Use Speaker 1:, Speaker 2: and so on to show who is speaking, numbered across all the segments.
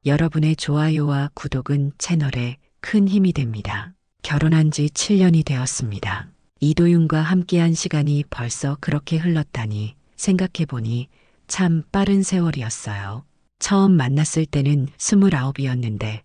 Speaker 1: 여러분의 좋아요와 구독은 채널에 큰 힘이 됩니다. 결혼한 지 7년이 되었습니다. 이도윤과 함께한 시간이 벌써 그렇게 흘렀다니 생각해보니 참 빠른 세월이었어요. 처음 만났을 때는 29이었는데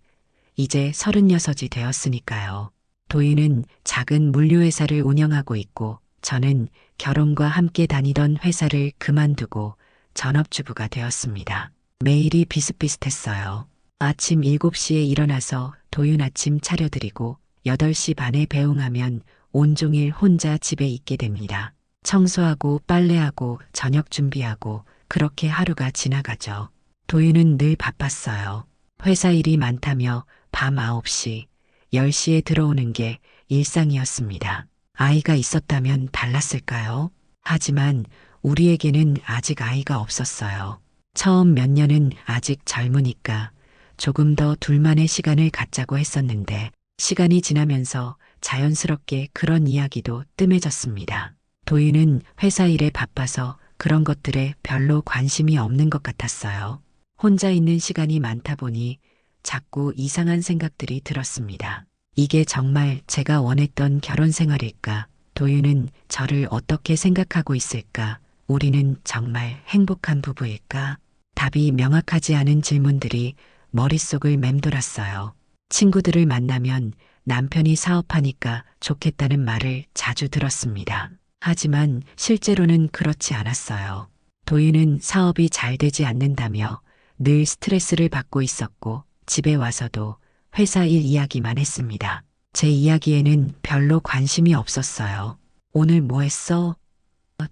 Speaker 1: 이제 36이 되었으니까요. 도윤은 작은 물류회사를 운영하고 있고 저는 결혼과 함께 다니던 회사를 그만두고 전업주부가 되었습니다. 매일이 비슷비슷했어요. 아침 7시에 일어나서 도윤 아침 차려드리고 8시 반에 배웅하면 온종일 혼자 집에 있게 됩니다. 청소하고 빨래하고 저녁 준비하고 그렇게 하루가 지나가죠. 도윤은 늘 바빴어요. 회사 일이 많다며 밤 9시, 10시에 들어오는 게 일상이었습니다. 아이가 있었다면 달랐을까요? 하지만 우리에게는 아직 아이가 없었어요. 처음 몇 년은 아직 젊으니까 조금 더 둘만의 시간을 갖자고 했었는데 시간이 지나면서 자연스럽게 그런 이야기도 뜸해졌습니다. 도윤은 회사 일에 바빠서 그런 것들에 별로 관심이 없는 것 같았어요. 혼자 있는 시간이 많다 보니 자꾸 이상한 생각들이 들었습니다. 이게 정말 제가 원했던 결혼 생활일까? 도윤은 저를 어떻게 생각하고 있을까? 우리는 정말 행복한 부부일까? 답이 명확하지 않은 질문들이 머릿속을 맴돌았어요. 친구들을 만나면 남편이 사업하니까 좋겠다는 말을 자주 들었습니다. 하지만 실제로는 그렇지 않았어요. 도윤은 사업이 잘 되지 않는다며 늘 스트레스를 받고 있었고 집에 와서도 회사 일 이야기만 했습니다. 제 이야기에는 별로 관심이 없었어요. 오늘 뭐 했어?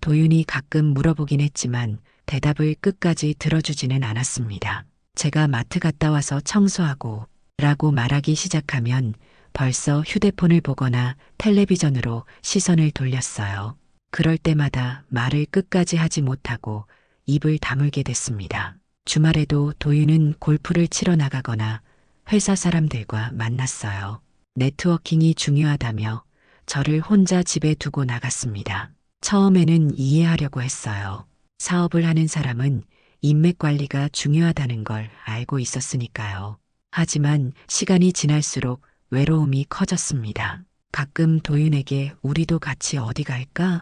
Speaker 1: 도윤이 가끔 물어보긴 했지만 대답을 끝까지 들어주지는 않았습니다. 제가 마트 갔다 와서 청소하고 라고 말하기 시작하면 벌써 휴대폰을 보거나 텔레비전으로 시선을 돌렸어요. 그럴 때마다 말을 끝까지 하지 못하고 입을 다물게 됐습니다. 주말에도 도윤은 골프를 치러 나가거나 회사 사람들과 만났어요. 네트워킹이 중요하다며 저를 혼자 집에 두고 나갔습니다. 처음에는 이해하려고 했어요. 사업을 하는 사람은 인맥 관리가 중요하다는 걸 알고 있었으니까요. 하지만 시간이 지날수록 외로움이 커졌습니다. 가끔 도윤에게 우리도 같이 어디 갈까?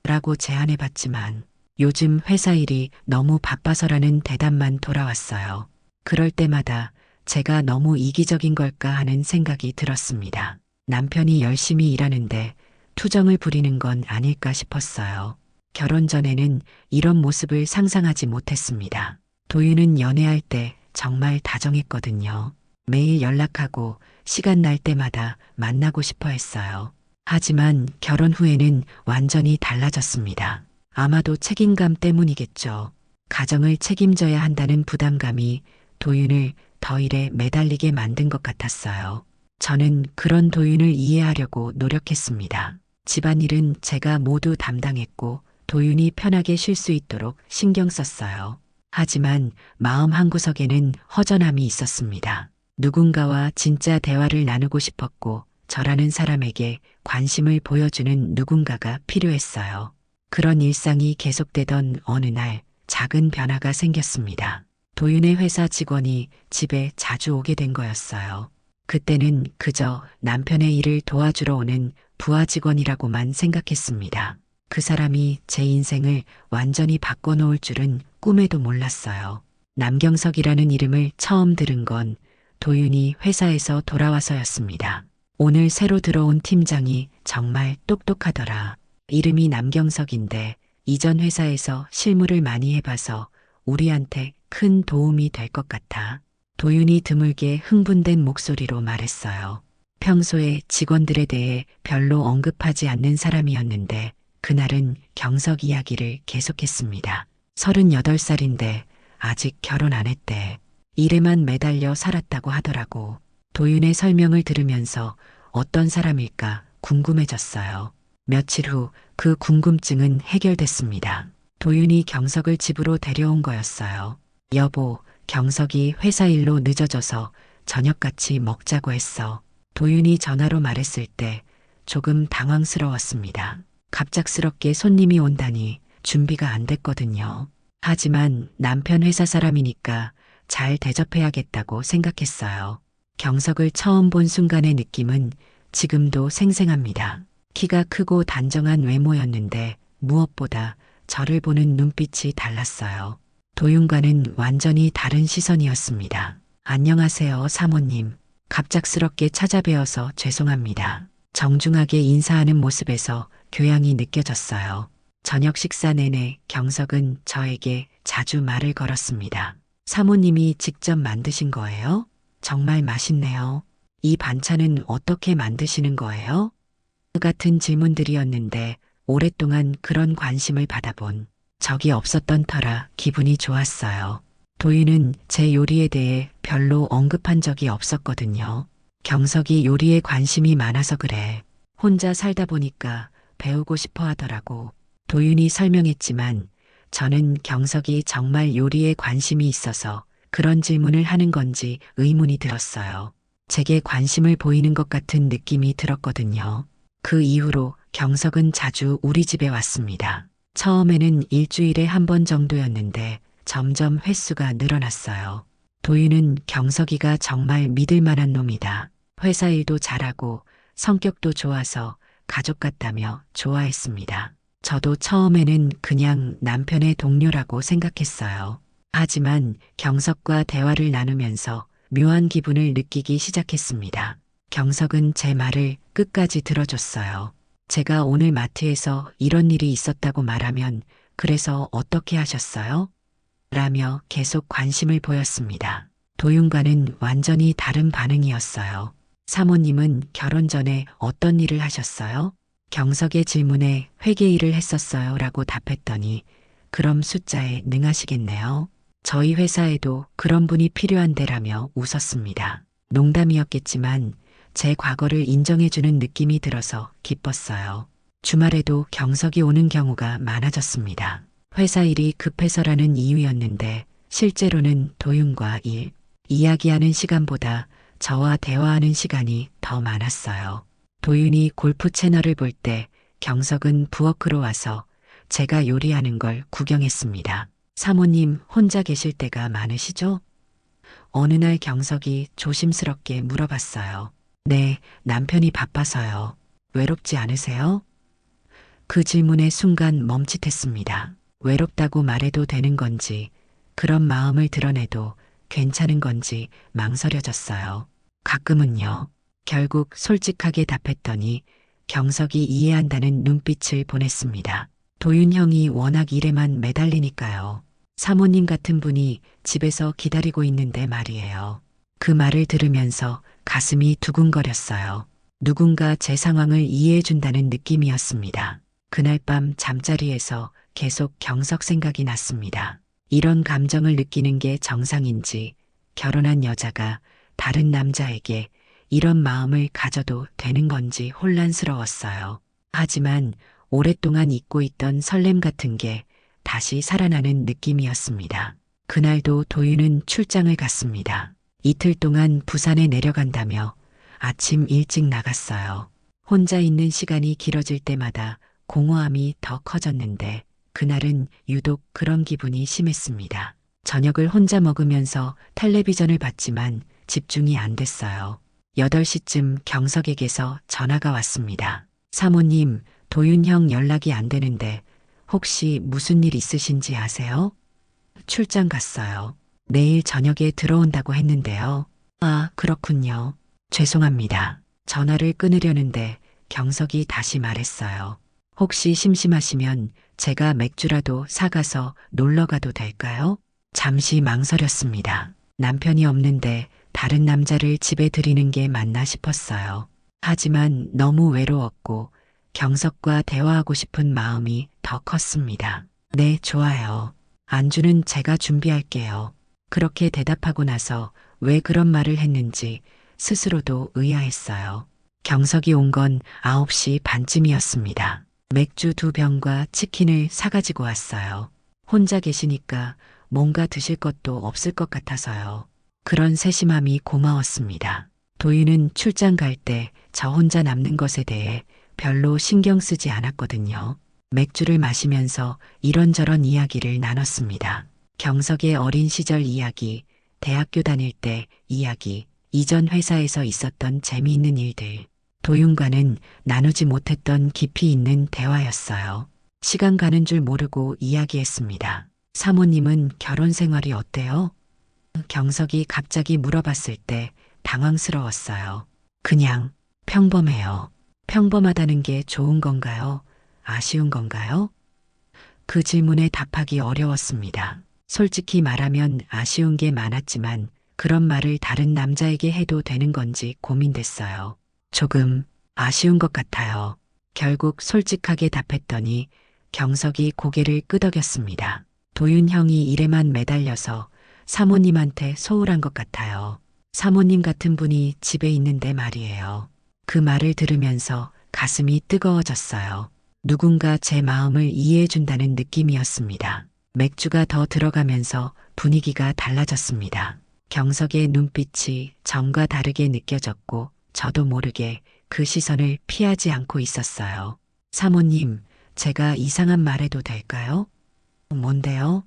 Speaker 1: 라고 제안해봤지만 요즘 회사 일이 너무 바빠서라는 대답만 돌아왔어요. 그럴 때마다 제가 너무 이기적인 걸까 하는 생각이 들었습니다. 남편이 열심히 일하는데 투정을 부리는 건 아닐까 싶었어요. 결혼 전에는 이런 모습을 상상하지 못했습니다. 도윤은 연애할 때 정말 다정했거든요. 매일 연락하고 시간 날 때마다 만나고 싶어 했어요. 하지만 결혼 후에는 완전히 달라졌습니다. 아마도 책임감 때문이겠죠. 가정을 책임져야 한다는 부담감이 도윤을 더 일에 매달리게 만든 것 같았어요. 저는 그런 도윤을 이해하려고 노력했습니다. 집안일은 제가 모두 담당했고 도윤이 편하게 쉴 수 있도록 신경 썼어요. 하지만 마음 한구석에는 허전함이 있었습니다. 누군가와 진짜 대화를 나누고 싶었고 저라는 사람에게 관심을 보여주는 누군가가 필요했어요. 그런 일상이 계속되던 어느 날 작은 변화가 생겼습니다. 도윤의 회사 직원이 집에 자주 오게 된 거였어요. 그때는 그저 남편의 일을 도와주러 오는 부하 직원이라고만 생각했습니다. 그 사람이 제 인생을 완전히 바꿔놓을 줄은 꿈에도 몰랐어요. 남경석이라는 이름을 처음 들은 건 도윤이 회사에서 돌아와서였습니다. 오늘 새로 들어온 팀장이 정말 똑똑하더라. 이름이 남경석인데 이전 회사에서 실무를 많이 해봐서 우리한테 큰 도움이 될 것 같아. 도윤이 드물게 흥분된 목소리로 말했어요. 평소에 직원들에 대해 별로 언급하지 않는 사람이었는데 그날은 경석 이야기를 계속했습니다. 38살인데 아직 결혼 안 했대. 일에만 매달려 살았다고 하더라고. 도윤의 설명을 들으면서 어떤 사람일까 궁금해졌어요. 며칠 후 그 궁금증은 해결됐습니다. 도윤이 경석을 집으로 데려온 거였어요. 여보, 경석이 회사 일로 늦어져서 저녁 같이 먹자고 했어. 도윤이 전화로 말했을 때 조금 당황스러웠습니다. 갑작스럽게 손님이 온다니 준비가 안 됐거든요. 하지만 남편 회사 사람이니까 잘 대접해야겠다고 생각했어요. 경석을 처음 본 순간의 느낌은 지금도 생생합니다. 키가 크고 단정한 외모였는데 무엇보다 저를 보는 눈빛이 달랐어요. 도윤과는 완전히 다른 시선이었습니다. 안녕하세요, 사모님. 갑작스럽게 찾아뵈어서 죄송합니다. 정중하게 인사하는 모습에서 교양이 느껴졌어요. 저녁 식사 내내 경석은 저에게 자주 말을 걸었습니다. 사모님이 직접 만드신 거예요? 정말 맛있네요. 이 반찬은 어떻게 만드시는 거예요? 같은 질문들이었는데 오랫동안 그런 관심을 받아본 적이 없었던 터라 기분이 좋았어요. 도윤은 제 요리에 대해 별로 언급한 적이 없었거든요. 경석이 요리에 관심이 많아서 그래. 혼자 살다 보니까 배우고 싶어 하더라고. 도윤이 설명했지만 저는 경석이 정말 요리에 관심이 있어서 그런 질문을 하는 건지 의문이 들었어요. 제게 관심을 보이는 것 같은 느낌이 들었거든요. 그 이후로 경석은 자주 우리 집에 왔습니다. 처음에는 일주일에 한 번 정도였는데 점점 횟수가 늘어났어요. 도윤은 경석이가 정말 믿을 만한 놈이다. 회사 일도 잘하고 성격도 좋아서 가족 같다며 좋아했습니다. 저도 처음에는 그냥 남편의 동료라고 생각했어요. 하지만 경석과 대화를 나누면서 묘한 기분을 느끼기 시작했습니다. 경석은 제 말을 끝까지 들어줬어요. 제가 오늘 마트에서 이런 일이 있었다고 말하면 그래서 어떻게 하셨어요? 라며 계속 관심을 보였습니다. 도윤과는 완전히 다른 반응이었어요. 사모님은 결혼 전에 어떤 일을 하셨어요? 경석의 질문에 회계일을 했었어요 라고 답했더니 그럼 숫자에 능하시겠네요. 저희 회사에도 그런 분이 필요한데라며 웃었습니다. 농담이었겠지만 제 과거를 인정해주는 느낌이 들어서 기뻤어요. 주말에도 경석이 오는 경우가 많아졌습니다. 회사 일이 급해서라는 이유였는데 실제로는 도윤과 이야기하는 시간보다 저와 대화하는 시간이 더 많았어요. 도윤이 골프 채널을 볼 때 경석은 부엌으로 와서 제가 요리하는 걸 구경했습니다. 사모님 혼자 계실 때가 많으시죠? 어느 날 경석이 조심스럽게 물어봤어요. 네, 남편이 바빠서요. 외롭지 않으세요? 그 질문에 순간 멈칫했습니다. 외롭다고 말해도 되는 건지, 그런 마음을 드러내도 괜찮은 건지 망설여졌어요. 가끔은요. 결국 솔직하게 답했더니 경석이 이해한다는 눈빛을 보냈습니다. 도윤 형이 워낙 일에만 매달리니까요. 사모님 같은 분이 집에서 기다리고 있는데 말이에요. 그 말을 들으면서 가슴이 두근거렸어요. 누군가 제 상황을 이해해준다는 느낌이었습니다. 그날 밤 잠자리에서 계속 경석 생각이 났습니다. 이런 감정을 느끼는 게 정상인지, 결혼한 여자가 다른 남자에게 이런 마음을 가져도 되는 건지 혼란스러웠어요. 하지만 오랫동안 잊고 있던 설렘 같은 게 다시 살아나는 느낌이었습니다. 그날도 도윤은 출장을 갔습니다. 이틀 동안 부산에 내려간다며 아침 일찍 나갔어요. 혼자 있는 시간이 길어질 때마다 공허함이 더 커졌는데 그날은 유독 그런 기분이 심했습니다. 저녁을 혼자 먹으면서 텔레비전을 봤지만 집중이 안 됐어요. 8시쯤 경석에게서 전화가 왔습니다. 사모님, 도윤 형 연락이 안 되는데 혹시 무슨 일 있으신지 아세요? 출장 갔어요. 내일 저녁에 들어온다고 했는데요. 아, 그렇군요. 죄송합니다. 전화를 끊으려는데 경석이 다시 말했어요. 혹시 심심하시면 제가 맥주라도 사가서 놀러 가도 될까요? 잠시 망설였습니다. 남편이 없는데 다른 남자를 집에 들이는 게 맞나 싶었어요. 하지만 너무 외로웠고 경석과 대화하고 싶은 마음이 더 컸습니다. 네, 좋아요. 안주는 제가 준비할게요. 그렇게 대답하고 나서 왜 그런 말을 했는지 스스로도 의아했어요. 경석이 온 건 9시 반쯤이었습니다. 맥주 2병과 치킨을 사가지고 왔어요. 혼자 계시니까 뭔가 드실 것도 없을 것 같아서요. 그런 세심함이 고마웠습니다. 도윤은 출장 갈 때 저 혼자 남는 것에 대해 별로 신경 쓰지 않았거든요. 맥주를 마시면서 이런저런 이야기를 나눴습니다. 경석의 어린 시절 이야기, 대학교 다닐 때 이야기, 이전 회사에서 있었던 재미있는 일들, 도윤과는 나누지 못했던 깊이 있는 대화였어요. 시간 가는 줄 모르고 이야기했습니다. 사모님은 결혼 생활이 어때요? 경석이 갑자기 물어봤을 때 당황스러웠어요. 그냥 평범해요. 평범하다는 게 좋은 건가요? 아쉬운 건가요? 그 질문에 답하기 어려웠습니다. 솔직히 말하면 아쉬운 게 많았지만 그런 말을 다른 남자에게 해도 되는 건지 고민됐어요. 조금 아쉬운 것 같아요. 결국 솔직하게 답했더니 경석이 고개를 끄덕였습니다. 도윤 형이 일에만 매달려서 사모님한테 소홀한 것 같아요. 사모님 같은 분이 집에 있는데 말이에요. 그 말을 들으면서 가슴이 뜨거워졌어요. 누군가 제 마음을 이해해준다는 느낌이었습니다. 맥주가 더 들어가면서 분위기가 달라졌습니다. 경석의 눈빛이 전과 다르게 느껴졌고 저도 모르게 그 시선을 피하지 않고 있었어요. 사모님, 제가 이상한 말 해도 될까요? 뭔데요?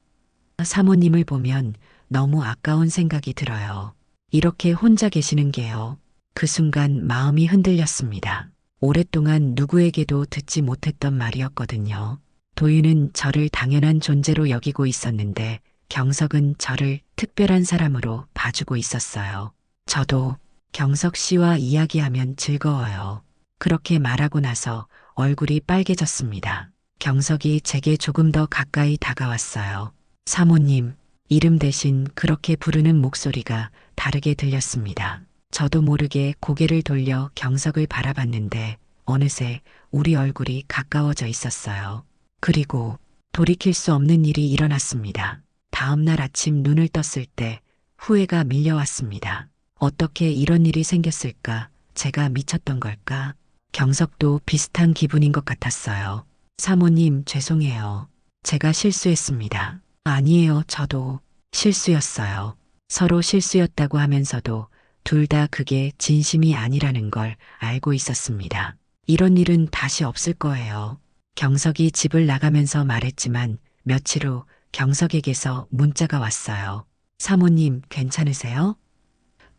Speaker 1: 사모님을 보면 너무 아까운 생각이 들어요. 이렇게 혼자 계시는 게요. 그 순간 마음이 흔들렸습니다. 오랫동안 누구에게도 듣지 못했던 말이었거든요. 도윤은 저를 당연한 존재로 여기고 있었는데 경석은 저를 특별한 사람으로 봐주고 있었어요. 저도 경석 씨와 이야기하면 즐거워요. 그렇게 말하고 나서 얼굴이 빨개졌습니다. 경석이 제게 조금 더 가까이 다가왔어요. 사모님, 이름 대신 그렇게 부르는 목소리가 다르게 들렸습니다. 저도 모르게 고개를 돌려 경석을 바라봤는데 어느새 우리 얼굴이 가까워져 있었어요. 그리고 돌이킬 수 없는 일이 일어났습니다. 다음 날 아침 눈을 떴을 때 후회가 밀려왔습니다. 어떻게 이런 일이 생겼을까? 제가 미쳤던 걸까? 경석도 비슷한 기분인 것 같았어요. 사모님, 죄송해요. 제가 실수했습니다. 아니에요, 저도 실수였어요. 서로 실수였다고 하면서도 둘 다 그게 진심이 아니라는 걸 알고 있었습니다. 이런 일은 다시 없을 거예요. 경석이 집을 나가면서 말했지만 며칠 후 경석에게서 문자가 왔어요. 사모님, 괜찮으세요?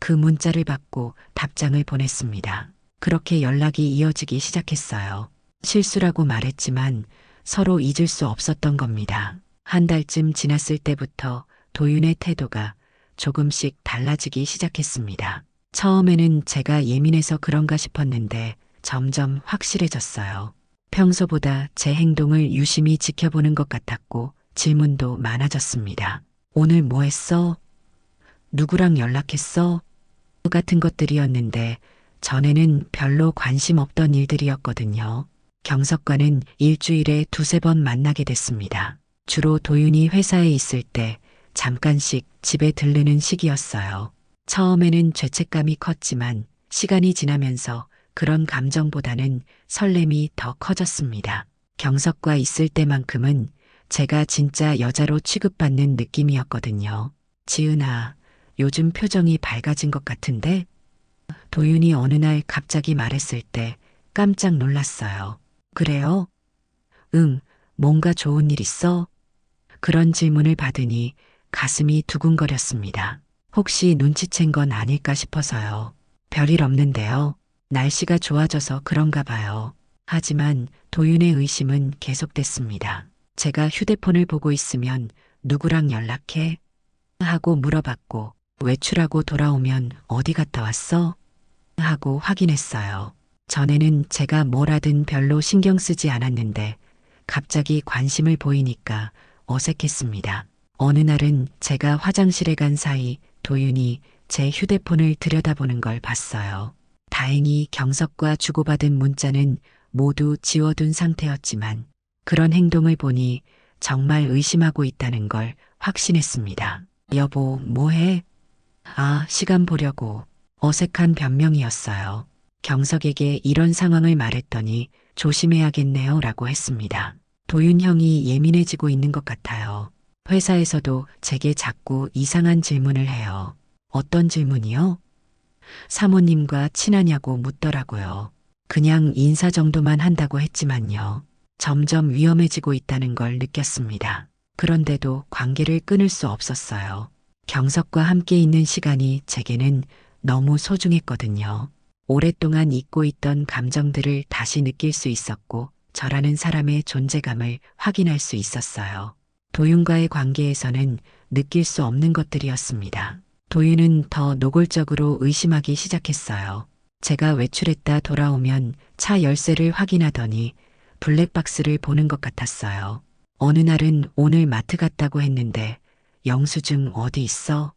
Speaker 1: 그 문자를 받고 답장을 보냈습니다. 그렇게 연락이 이어지기 시작했어요. 실수라고 말했지만 서로 잊을 수 없었던 겁니다. 한 달쯤 지났을 때부터 도윤의 태도가 조금씩 달라지기 시작했습니다. 처음에는 제가 예민해서 그런가 싶었는데 점점 확실해졌어요. 평소보다 제 행동을 유심히 지켜보는 것 같았고 질문도 많아졌습니다. 오늘 뭐 했어? 누구랑 연락했어? 같은 것들이었는데 전에는 별로 관심 없던 일들이었거든요. 경석과는 일주일에 두세 번 만나게 됐습니다. 주로 도윤이 회사에 있을 때 잠깐씩 집에 들르는 시기였어요. 처음에는 죄책감이 컸지만 시간이 지나면서 그런 감정보다는 설렘이 더 커졌습니다. 경석과 있을 때만큼은 제가 진짜 여자로 취급받는 느낌이었거든요. 지은아, 요즘 표정이 밝아진 것 같은데? 도윤이 어느 날 갑자기 말했을 때 깜짝 놀랐어요. 그래요? 응, 뭔가 좋은 일 있어? 그런 질문을 받으니 가슴이 두근거렸습니다. 혹시 눈치챈 건 아닐까 싶어서요. 별일 없는데요. 날씨가 좋아져서 그런가 봐요. 하지만 도윤의 의심은 계속됐습니다. 제가 휴대폰을 보고 있으면 누구랑 연락해? 하고 물어봤고 외출하고 돌아오면 어디 갔다 왔어? 하고 확인했어요. 전에는 제가 뭘 하든 별로 신경 쓰지 않았는데 갑자기 관심을 보이니까 어색했습니다. 어느 날은 제가 화장실에 간 사이 도윤이 제 휴대폰을 들여다보는 걸 봤어요. 다행히 경석과 주고받은 문자는 모두 지워둔 상태였지만 그런 행동을 보니 정말 의심하고 있다는 걸 확신했습니다. 여보, 뭐해? 아, 시간 보려고. 어색한 변명이었어요. 경석에게 이런 상황을 말했더니 조심해야겠네요 라고 했습니다. 도윤 형이 예민해지고 있는 것 같아요. 회사에서도 제게 자꾸 이상한 질문을 해요. 어떤 질문이요? 사모님과 친하냐고 묻더라고요. 그냥 인사 정도만 한다고 했지만요. 점점 위험해지고 있다는 걸 느꼈습니다. 그런데도 관계를 끊을 수 없었어요. 경석과 함께 있는 시간이 제게는 너무 소중했거든요. 오랫동안 잊고 있던 감정들을 다시 느낄 수 있었고 저라는 사람의 존재감을 확인할 수 있었어요. 도윤과의 관계에서는 느낄 수 없는 것들이었습니다. 도윤은 더 노골적으로 의심하기 시작했어요. 제가 외출했다 돌아오면 차 열쇠를 확인하더니 블랙박스를 보는 것 같았어요. 어느 날은 오늘 마트 갔다고 했는데 영수증 어디 있어?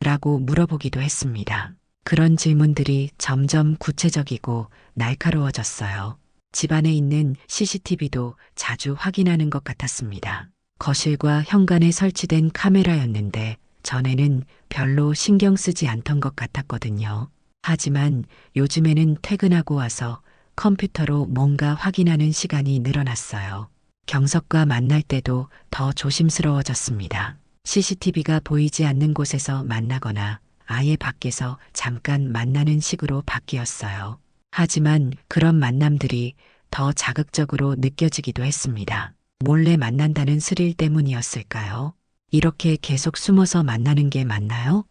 Speaker 1: 라고 물어보기도 했습니다. 그런 질문들이 점점 구체적이고 날카로워졌어요. 집안에 있는 CCTV도 자주 확인하는 것 같았습니다. 거실과 현관에 설치된 카메라였는데 전에는 별로 신경 쓰지 않던 것 같았거든요. 하지만 요즘에는 퇴근하고 와서 컴퓨터로 뭔가 확인하는 시간이 늘어났어요. 경석과 만날 때도 더 조심스러워졌습니다. CCTV가 보이지 않는 곳에서 만나거나 아예 밖에서 잠깐 만나는 식으로 바뀌었어요. 하지만 그런 만남들이 더 자극적으로 느껴지기도 했습니다. 몰래 만난다는 스릴 때문이었을까요? 이렇게 계속 숨어서 만나는 게 맞나요?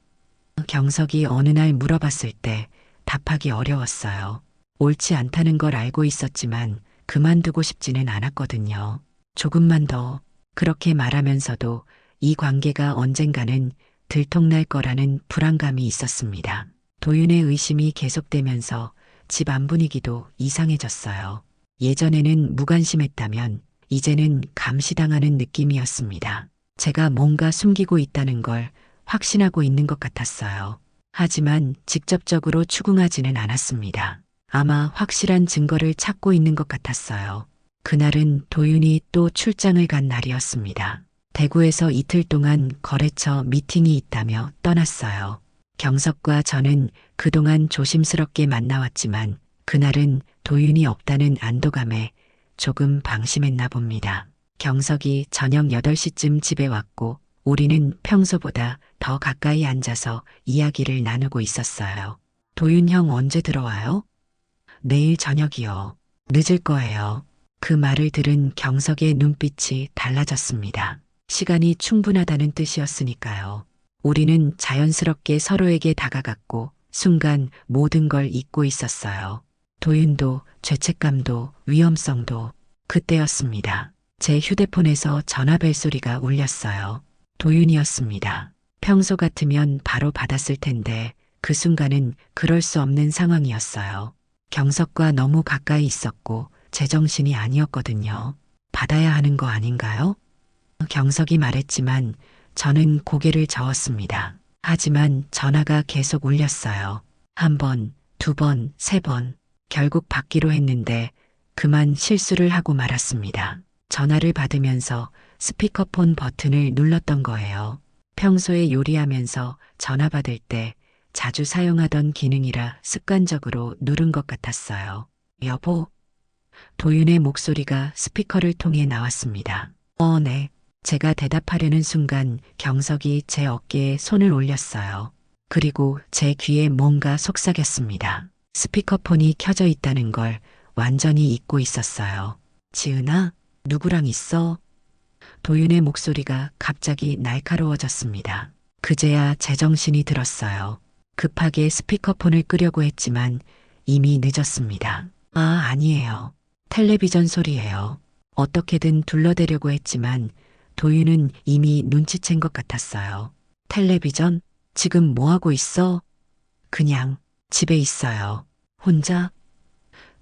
Speaker 1: 경석이 어느 날 물어봤을 때 답하기 어려웠어요. 옳지 않다는 걸 알고 있었지만 그만두고 싶지는 않았거든요. 조금만 더 그렇게 말하면서도 이 관계가 언젠가는 들통날 거라는 불안감이 있었습니다. 도윤의 의심이 계속되면서 집 안 분위기도 이상해졌어요. 예전에는 무관심했다면 이제는 감시당하는 느낌이었습니다. 제가 뭔가 숨기고 있다는 걸 확신하고 있는 것 같았어요. 하지만 직접적으로 추궁하지는 않았습니다. 아마 확실한 증거를 찾고 있는 것 같았어요. 그날은 도윤이 또 출장을 간 날이었습니다. 대구에서 이틀 동안 거래처 미팅이 있다며 떠났어요. 경석과 저는 그동안 조심스럽게 만나왔지만 그날은 도윤이 없다는 안도감에 조금 방심했나 봅니다. 경석이 저녁 8시쯤 집에 왔고 우리는 평소보다 더 가까이 앉아서 이야기를 나누고 있었어요. 도윤 형 언제 들어와요? 내일 저녁이요. 늦을 거예요. 그 말을 들은 경석의 눈빛이 달라졌습니다. 시간이 충분하다는 뜻이었으니까요. 우리는 자연스럽게 서로에게 다가갔고 순간 모든 걸 잊고 있었어요. 도윤도 죄책감도 위험성도 그때였습니다. 제 휴대폰에서 전화벨 소리가 울렸어요. 도윤이었습니다. 평소 같으면 바로 받았을 텐데 그 순간은 그럴 수 없는 상황이었어요. 경석과 너무 가까이 있었고 제정신이 아니었거든요. 받아야 하는 거 아닌가요? 경석이 말했지만 저는 고개를 저었습니다. 하지만 전화가 계속 울렸어요. 한 번, 두 번, 세 번. 결국 받기로 했는데 그만 실수를 하고 말았습니다. 전화를 받으면서 스피커폰 버튼을 눌렀던 거예요. 평소에 요리하면서 전화 받을 때 자주 사용하던 기능이라 습관적으로 누른 것 같았어요. 여보? 도윤의 목소리가 스피커를 통해 나왔습니다. 네. 제가 대답하려는 순간 경석이 제 어깨에 손을 올렸어요. 그리고 제 귀에 뭔가 속삭였습니다. 스피커폰이 켜져 있다는 걸 완전히 잊고 있었어요. 지은아, 누구랑 있어? 도윤의 목소리가 갑자기 날카로워졌습니다. 그제야 제정신이 들었어요. 급하게 스피커폰을 끄려고 했지만 이미 늦었습니다. 아니에요. 텔레비전 소리예요. 어떻게든 둘러대려고 했지만 도윤은 이미 눈치챈 것 같았어요. 텔레비전? 지금 뭐 하고 있어? 그냥 집에 있어요. 혼자?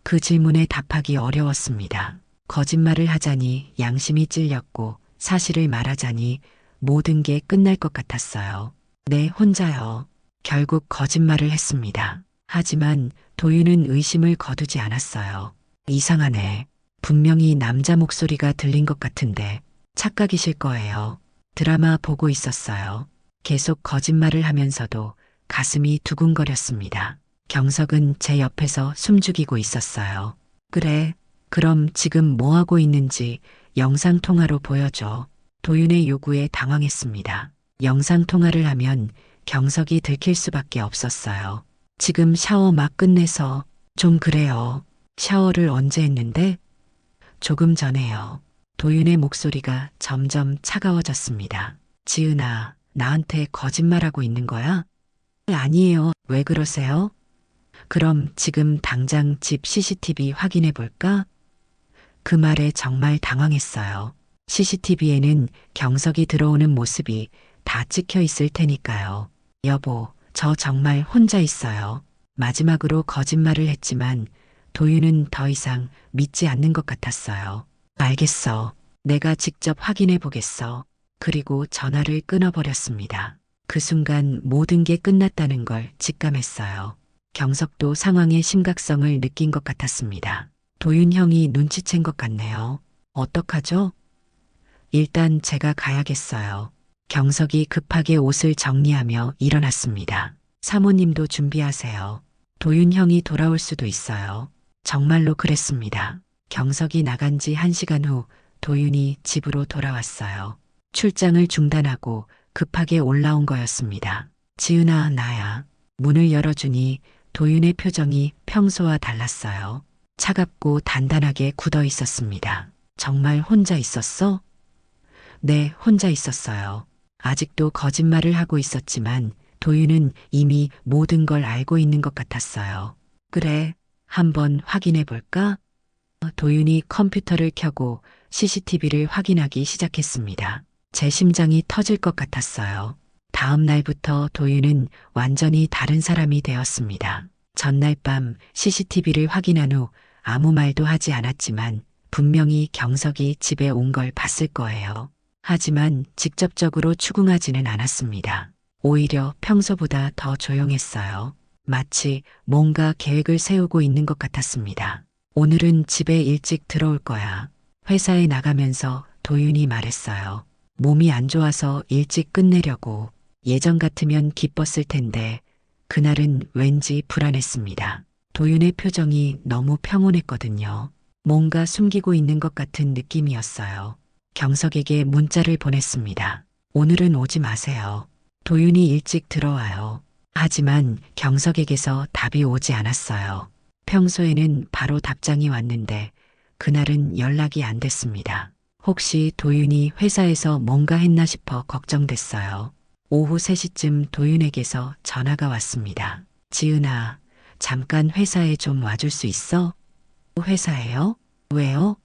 Speaker 1: 그 질문에 답하기 어려웠습니다. 거짓말을 하자니 양심이 찔렸고 사실을 말하자니 모든 게 끝날 것 같았어요. 네, 혼자요. 결국 거짓말을 했습니다. 하지만 도윤은 의심을 거두지 않았어요. 이상하네. 분명히 남자 목소리가 들린 것 같은데 착각이실 거예요. 드라마 보고 있었어요. 계속 거짓말을 하면서도 가슴이 두근거렸습니다. 경석은 제 옆에서 숨죽이고 있었어요. 그래, 그럼 지금 뭐 하고 있는지 영상통화로 보여줘. 도윤의 요구에 당황했습니다. 영상통화를 하면 경석이 들킬 수밖에 없었어요. 지금 샤워 막 끝내서 좀 그래요. 샤워를 언제 했는데? 조금 전에요. 도윤의 목소리가 점점 차가워졌습니다. 지은아, 나한테 거짓말하고 있는 거야? 아니에요. 왜 그러세요? 그럼 지금 당장 집 CCTV 확인해 볼까? 그 말에 정말 당황했어요. CCTV에는 경석이 들어오는 모습이 다 찍혀 있을 테니까요. 여보, 저 정말 혼자 있어요. 마지막으로 거짓말을 했지만 도윤은 더 이상 믿지 않는 것 같았어요. 알겠어. 내가 직접 확인해 보겠어. 그리고 전화를 끊어버렸습니다. 그 순간 모든 게 끝났다는 걸 직감했어요. 경석도 상황의 심각성을 느낀 것 같았습니다. 도윤 형이 눈치챈 것 같네요. 어떡하죠? 일단 제가 가야겠어요. 경석이 급하게 옷을 정리하며 일어났습니다. 사모님도 준비하세요. 도윤 형이 돌아올 수도 있어요. 정말로 그랬습니다. 경석이 나간 지 1시간 후 도윤이 집으로 돌아왔어요. 출장을 중단하고 급하게 올라온 거였습니다. 지은아, 나야. 문을 열어주니 도윤의 표정이 평소와 달랐어요. 차갑고 단단하게 굳어 있었습니다. 정말 혼자 있었어? 네, 혼자 있었어요. 아직도 거짓말을 하고 있었지만 도윤은 이미 모든 걸 알고 있는 것 같았어요. 그래, 한번 확인해 볼까? 도윤이 컴퓨터를 켜고 CCTV를 확인하기 시작했습니다. 제 심장이 터질 것 같았어요. 다음 날부터 도윤은 완전히 다른 사람이 되었습니다. 전날 밤 CCTV를 확인한 후 아무 말도 하지 않았지만 분명히 경석이 집에 온 걸 봤을 거예요. 하지만 직접적으로 추궁하지는 않았습니다. 오히려 평소보다 더 조용했어요. 마치 뭔가 계획을 세우고 있는 것 같았습니다. 오늘은 집에 일찍 들어올 거야. 회사에 나가면서 도윤이 말했어요. 몸이 안 좋아서 일찍 끝내려고. 예전 같으면 기뻤을 텐데 그날은 왠지 불안했습니다. 도윤의 표정이 너무 평온했거든요. 뭔가 숨기고 있는 것 같은 느낌이었어요. 경석에게 문자를 보냈습니다. 오늘은 오지 마세요. 도윤이 일찍 들어와요. 하지만 경석에게서 답이 오지 않았어요. 평소에는 바로 답장이 왔는데 그날은 연락이 안 됐습니다. 혹시 도윤이 회사에서 뭔가 했나 싶어 걱정됐어요. 오후 3시쯤 도윤에게서 전화가 왔습니다. 지은아, 잠깐 회사에 좀 와줄 수 있어? 회사에요? 왜요?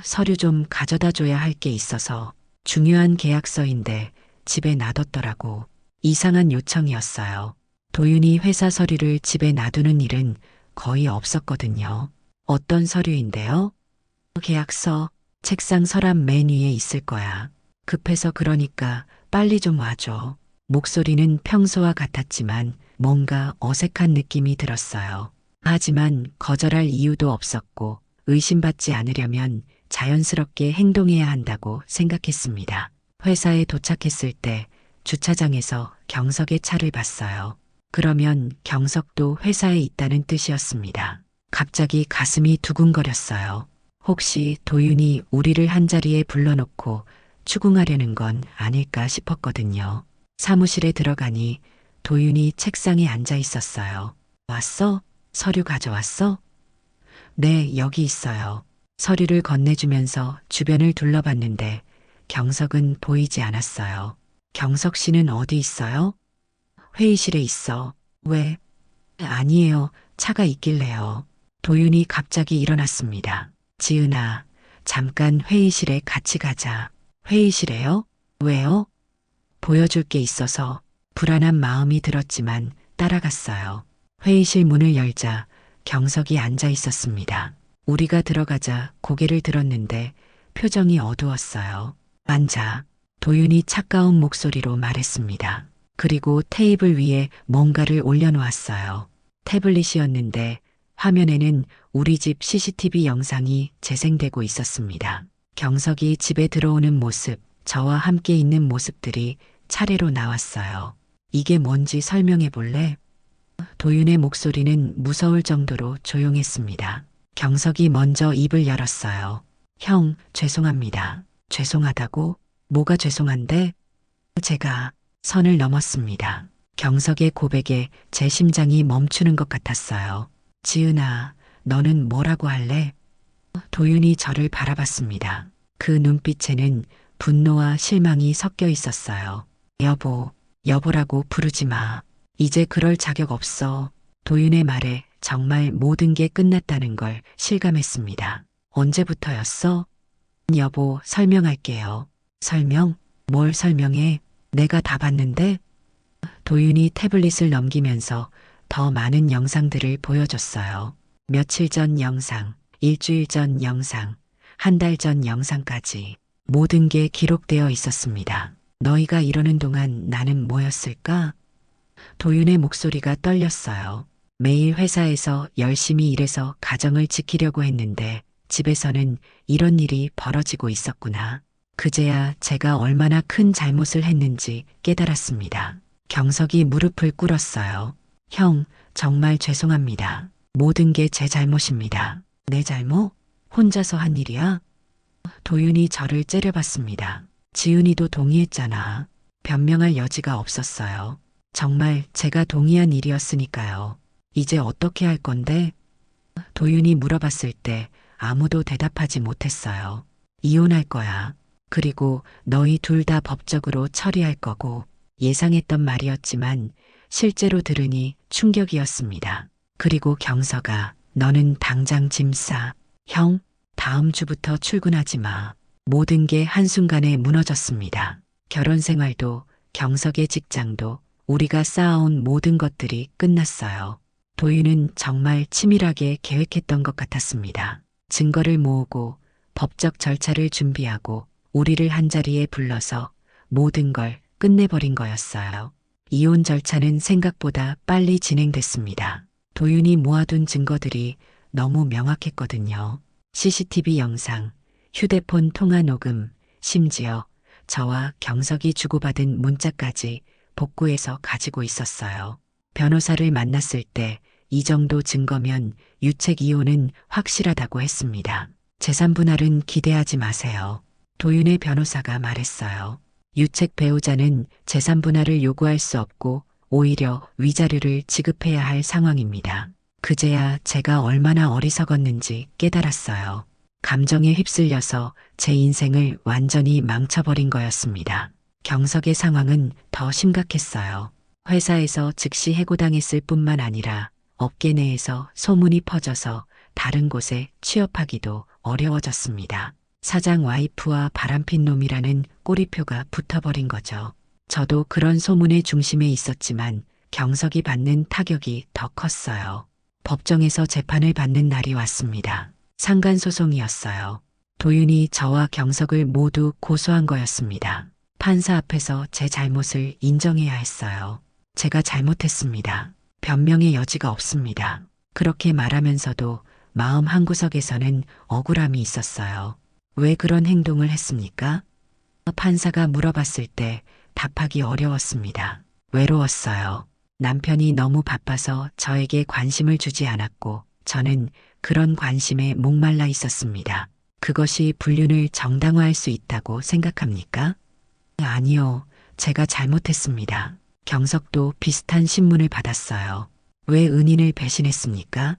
Speaker 1: 서류 좀 가져다 줘야 할 게 있어서. 중요한 계약서인데 집에 놔뒀더라고. 이상한 요청이었어요. 도윤이 회사 서류를 집에 놔두는 일은 거의 없었거든요. 어떤 서류인데요? 계약서, 책상 서랍 맨 위에 있을 거야. 급해서 그러니까 빨리 좀 와줘. 목소리는 평소와 같았지만 뭔가 어색한 느낌이 들었어요. 하지만 거절할 이유도 없었고 의심받지 않으려면 자연스럽게 행동해야 한다고 생각했습니다. 회사에 도착했을 때 주차장에서 경석의 차를 봤어요. 그러면 경석도 회사에 있다는 뜻이었습니다. 갑자기 가슴이 두근거렸어요. 혹시 도윤이 우리를 한자리에 불러놓고 추궁하려는 건 아닐까 싶었거든요. 사무실에 들어가니 도윤이 책상에 앉아 있었어요. 왔어? 서류 가져왔어? 네, 여기 있어요. 서류를 건네주면서 주변을 둘러봤는데 경석은 보이지 않았어요. 경석 씨는 어디 있어요? 회의실에 있어. 왜? 아니에요. 차가 있길래요. 도윤이 갑자기 일어났습니다. 지은아, 잠깐 회의실에 같이 가자. 회의실에요? 왜요? 보여줄 게 있어서 불안한 마음이 들었지만 따라갔어요. 회의실 문을 열자 경석이 앉아 있었습니다. 우리가 들어가자 고개를 들었는데 표정이 어두웠어요. 앉아. 도윤이 차가운 목소리로 말했습니다. 그리고 테이블 위에 뭔가를 올려놓았어요. 태블릿이었는데 화면에는 우리 집 CCTV 영상이 재생되고 있었습니다. 경석이 집에 들어오는 모습, 저와 함께 있는 모습들이 차례로 나왔어요. 이게 뭔지 설명해 볼래? 도윤의 목소리는 무서울 정도로 조용했습니다. 경석이 먼저 입을 열었어요. 형, 죄송합니다. 죄송하다고? 뭐가 죄송한데? 제가 선을 넘었습니다. 경석의 고백에 제 심장이 멈추는 것 같았어요. 지은아, 너는 뭐라고 할래? 도윤이 저를 바라봤습니다. 그 눈빛에는 분노와 실망이 섞여 있었어요. 여보, 여보라고 부르지 마. 이제 그럴 자격 없어. 도윤의 말에 정말 모든 게 끝났다는 걸 실감했습니다. 언제부터였어? 여보, 설명할게요. 설명? 뭘 설명해? 내가 다 봤는데? 도윤이 태블릿을 넘기면서 더 많은 영상들을 보여줬어요. 며칠 전 영상, 일주일 전 영상, 한 달 전 영상까지 모든 게 기록되어 있었습니다. 너희가 이러는 동안 나는 뭐였을까? 도윤의 목소리가 떨렸어요. 매일 회사에서 열심히 일해서 가정을 지키려고 했는데 집에서는 이런 일이 벌어지고 있었구나. 그제야 제가 얼마나 큰 잘못을 했는지 깨달았습니다. 경석이 무릎을 꿇었어요. 형, 정말 죄송합니다. 모든 게 제 잘못입니다. 내 잘못? 혼자서 한 일이야? 도윤이 저를 째려봤습니다. 지은이도 동의했잖아. 변명할 여지가 없었어요. 정말 제가 동의한 일이었으니까요. 이제 어떻게 할 건데? 도윤이 물어봤을 때 아무도 대답하지 못했어요. 이혼할 거야. 그리고 너희 둘 다 법적으로 처리할 거고 예상했던 말이었지만 실제로 들으니 충격이었습니다. 그리고 경서가 너는 당장 짐 싸. 형, 다음 주부터 출근하지 마. 모든 게 한순간에 무너졌습니다. 결혼 생활도 경석의 직장도 우리가 쌓아온 모든 것들이 끝났어요. 도윤은 정말 치밀하게 계획했던 것 같았습니다. 증거를 모으고 법적 절차를 준비하고 우리를 한자리에 불러서 모든 걸 끝내버린 거였어요. 이혼 절차는 생각보다 빨리 진행됐습니다. 도윤이 모아둔 증거들이 너무 명확했거든요. CCTV 영상, 휴대폰 통화 녹음, 심지어 저와 경석이 주고받은 문자까지 복구해서 가지고 있었어요. 변호사를 만났을 때 이 정도 증거면 유책 이혼은 확실하다고 했습니다. 재산 분할은 기대하지 마세요. 도윤의 변호사가 말했어요. 유책 배우자는 재산 분할을 요구할 수 없고 오히려 위자료를 지급해야 할 상황입니다. 그제야 제가 얼마나 어리석었는지 깨달았어요. 감정에 휩쓸려서 제 인생을 완전히 망쳐버린 거였습니다. 경석의 상황은 더 심각했어요. 회사에서 즉시 해고당했을 뿐만 아니라 업계 내에서 소문이 퍼져서 다른 곳에 취업하기도 어려워졌습니다. 사장 와이프와 바람핀 놈이라는 꼬리표가 붙어버린 거죠. 저도 그런 소문의 중심에 있었지만 경석이 받는 타격이 더 컸어요. 법정에서 재판을 받는 날이 왔습니다. 상간소송이었어요. 도윤이 저와 경석을 모두 고소한 거였습니다. 판사 앞에서 제 잘못을 인정해야 했어요. 제가 잘못했습니다. 변명의 여지가 없습니다. 그렇게 말하면서도 마음 한구석에서는 억울함이 있었어요. 왜 그런 행동을 했습니까? 판사가 물어봤을 때 답하기 어려웠습니다. 외로웠어요. 남편이 너무 바빠서 저에게 관심을 주지 않았고 저는 그런 관심에 목말라 있었습니다. 그것이 불륜을 정당화할 수 있다고 생각합니까? 아니요. 제가 잘못했습니다. 경석도 비슷한 신문을 받았어요. 왜 은인을 배신했습니까?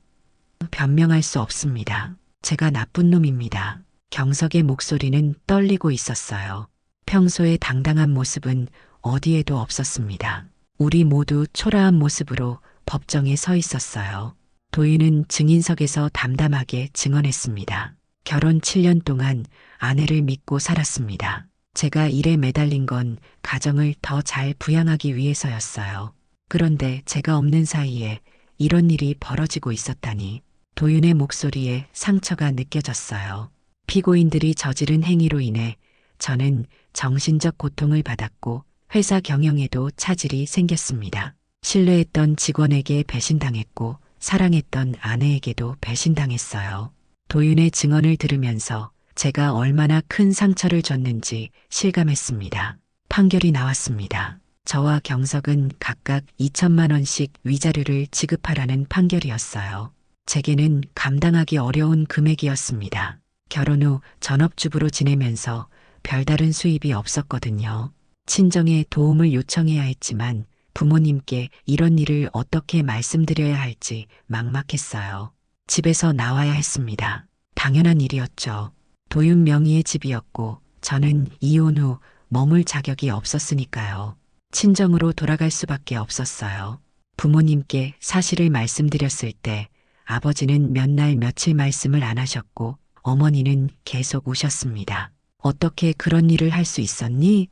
Speaker 1: 변명할 수 없습니다. 제가 나쁜 놈입니다. 경석의 목소리는 떨리고 있었어요. 평소의 당당한 모습은 어디에도 없었습니다. 우리 모두 초라한 모습으로 법정에 서 있었어요. 도윤은 증인석에서 담담하게 증언했습니다. 결혼 7년 동안 아내를 믿고 살았습니다. 제가 일에 매달린 건 가정을 더 잘 부양하기 위해서였어요. 그런데 제가 없는 사이에 이런 일이 벌어지고 있었다니. 도윤의 목소리에 상처가 느껴졌어요. 피고인들이 저지른 행위로 인해 저는 정신적 고통을 받았고 회사 경영에도 차질이 생겼습니다. 신뢰했던 직원에게 배신당했고 사랑했던 아내에게도 배신당했어요. 도윤의 증언을 들으면서 제가 얼마나 큰 상처를 줬는지 실감했습니다. 판결이 나왔습니다. 저와 경석은 각각 2천만 원씩 위자료를 지급하라는 판결이었어요. 제게는 감당하기 어려운 금액이었습니다. 결혼 후 전업주부로 지내면서 별다른 수입이 없었거든요. 친정에 도움을 요청해야 했지만 부모님께 이런 일을 어떻게 말씀드려야 할지 막막했어요. 집에서 나와야 했습니다. 당연한 일이었죠. 도윤 명의의 집이었고 저는 이혼 후 머물 자격이 없었으니까요. 친정으로 돌아갈 수밖에 없었어요. 부모님께 사실을 말씀드렸을 때 아버지는 몇 날 며칠 말씀을 안 하셨고 어머니는 계속 우셨습니다. 어떻게 그런 일을 할 수 있었니?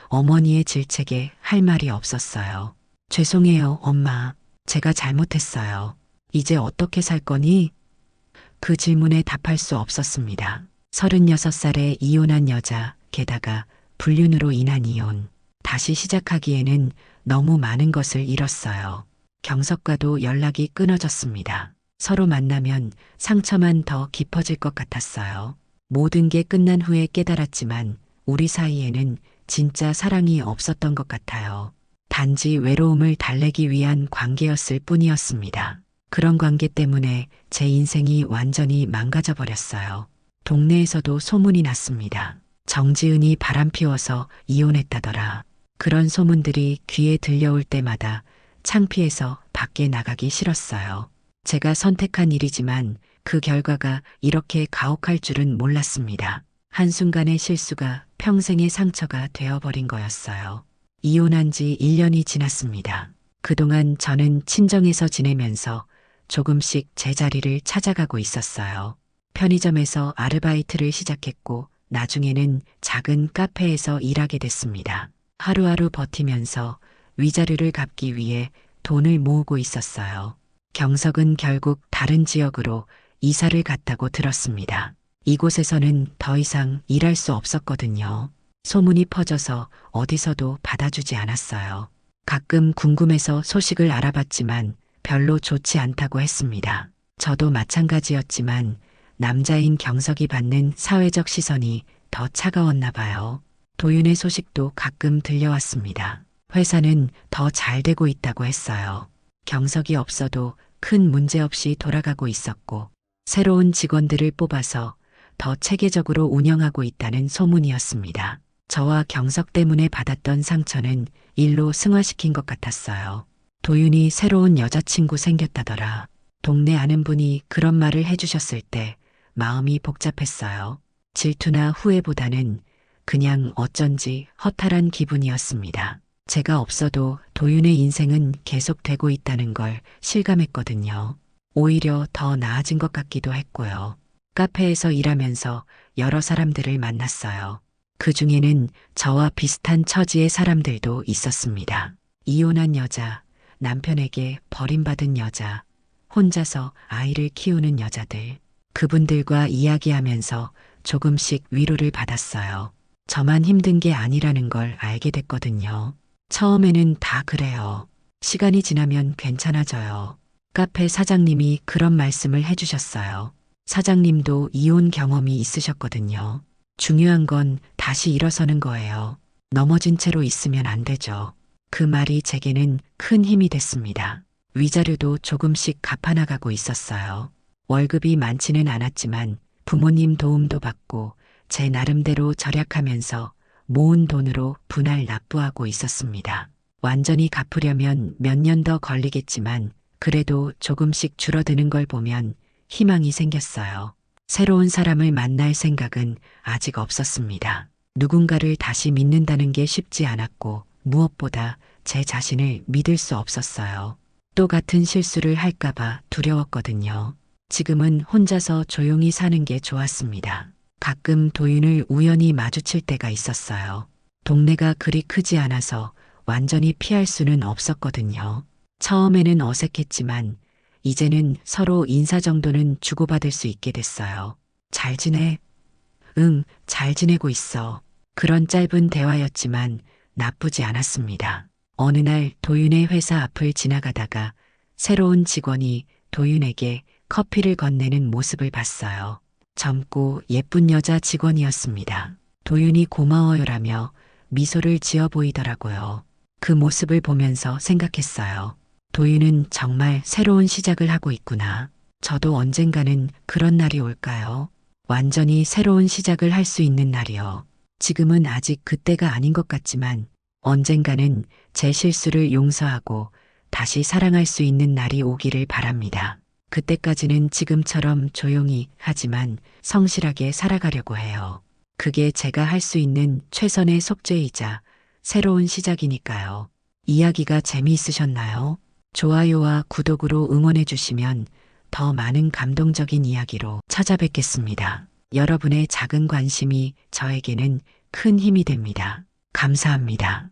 Speaker 1: 어머니의 질책에 할 말이 없었어요. 죄송해요, 엄마. 제가 잘못했어요. 이제 어떻게 살 거니? 그 질문에 답할 수 없었습니다. 36살에 이혼한 여자, 게다가 불륜으로 인한 이혼. 다시 시작하기에는 너무 많은 것을 잃었어요. 경석과도 연락이 끊어졌습니다. 서로 만나면 상처만 더 깊어질 것 같았어요. 모든 게 끝난 후에 깨달았지만 우리 사이에는 진짜 사랑이 없었던 것 같아요. 단지 외로움을 달래기 위한 관계였을 뿐이었습니다. 그런 관계 때문에 제 인생이 완전히 망가져 버렸어요. 동네에서도 소문이 났습니다. 정지은이 바람 피워서 이혼했다더라. 그런 소문들이 귀에 들려올 때마다 창피해서 밖에 나가기 싫었어요. 제가 선택한 일이지만 그 결과가 이렇게 가혹할 줄은 몰랐습니다. 한순간의 실수가 평생의 상처가 되어버린 거였어요. 이혼한 지 1년이 지났습니다. 그동안 저는 친정에서 지내면서 조금씩 제자리를 찾아가고 있었어요. 편의점에서 아르바이트를 시작했고 나중에는 작은 카페에서 일하게 됐습니다. 하루하루 버티면서 위자료를 갚기 위해 돈을 모으고 있었어요. 경석은 결국 다른 지역으로 이사를 갔다고 들었습니다. 이곳에서는 더 이상 일할 수 없었거든요. 소문이 퍼져서 어디서도 받아주지 않았어요. 가끔 궁금해서 소식을 알아봤지만 별로 좋지 않다고 했습니다. 저도 마찬가지였지만 남자인 경석이 받는 사회적 시선이 더 차가웠나 봐요. 도윤의 소식도 가끔 들려왔습니다. 회사는 더 잘 되고 있다고 했어요. 경석이 없어도 큰 문제 없이 돌아가고 있었고 새로운 직원들을 뽑아서 더 체계적으로 운영하고 있다는 소문이었습니다. 저와 경석 때문에 받았던 상처는 일로 승화시킨 것 같았어요. 도윤이 새로운 여자친구 생겼다더라. 동네 아는 분이 그런 말을 해주셨을 때 마음이 복잡했어요. 질투나 후회보다는 그냥 어쩐지 허탈한 기분이었습니다. 제가 없어도 도윤의 인생은 계속되고 있다는 걸 실감했거든요. 오히려 더 나아진 것 같기도 했고요. 카페에서 일하면서 여러 사람들을 만났어요. 그 중에는 저와 비슷한 처지의 사람들도 있었습니다. 이혼한 여자, 남편에게 버림받은 여자, 혼자서 아이를 키우는 여자들. 그분들과 이야기하면서 조금씩 위로를 받았어요. 저만 힘든 게 아니라는 걸 알게 됐거든요. 처음에는 다 그래요. 시간이 지나면 괜찮아져요. 카페 사장님이 그런 말씀을 해주셨어요. 사장님도 이혼 경험이 있으셨거든요. 중요한 건 다시 일어서는 거예요. 넘어진 채로 있으면 안 되죠. 그 말이 제게는 큰 힘이 됐습니다. 위자료도 조금씩 갚아나가고 있었어요. 월급이 많지는 않았지만 부모님 도움도 받고 제 나름대로 절약하면서 모은 돈으로 분할 납부하고 있었습니다. 완전히 갚으려면 몇 년 더 걸리겠지만 그래도 조금씩 줄어드는 걸 보면 희망이 생겼어요. 새로운 사람을 만날 생각은 아직 없었습니다. 누군가를 다시 믿는다는 게 쉽지 않았고 무엇보다 제 자신을 믿을 수 없었어요. 또 같은 실수를 할까봐 두려웠거든요. 지금은 혼자서 조용히 사는 게 좋았습니다. 가끔 도윤을 우연히 마주칠 때가 있었어요. 동네가 그리 크지 않아서 완전히 피할 수는 없었거든요. 처음에는 어색했지만 이제는 서로 인사 정도는 주고받을 수 있게 됐어요. 잘 지내? 응, 잘 지내고 있어. 그런 짧은 대화였지만 나쁘지 않았습니다. 어느 날 도윤의 회사 앞을 지나가다가 새로운 직원이 도윤에게 커피를 건네는 모습을 봤어요. 젊고 예쁜 여자 직원이었습니다. 도윤이 고마워요라며 미소를 지어 보이더라고요. 그 모습을 보면서 생각했어요. 도윤은 정말 새로운 시작을 하고 있구나. 저도 언젠가는 그런 날이 올까요? 완전히 새로운 시작을 할 수 있는 날이요. 지금은 아직 그때가 아닌 것 같지만 언젠가는 제 실수를 용서하고 다시 사랑할 수 있는 날이 오기를 바랍니다. 그때까지는 지금처럼 조용히 하지만 성실하게 살아가려고 해요. 그게 제가 할 수 있는 최선의 속죄이자 새로운 시작이니까요. 이야기가 재미있으셨나요? 좋아요와 구독으로 응원해 주시면 더 많은 감동적인 이야기로 찾아뵙겠습니다. 여러분의 작은 관심이 저에게는 큰 힘이 됩니다. 감사합니다.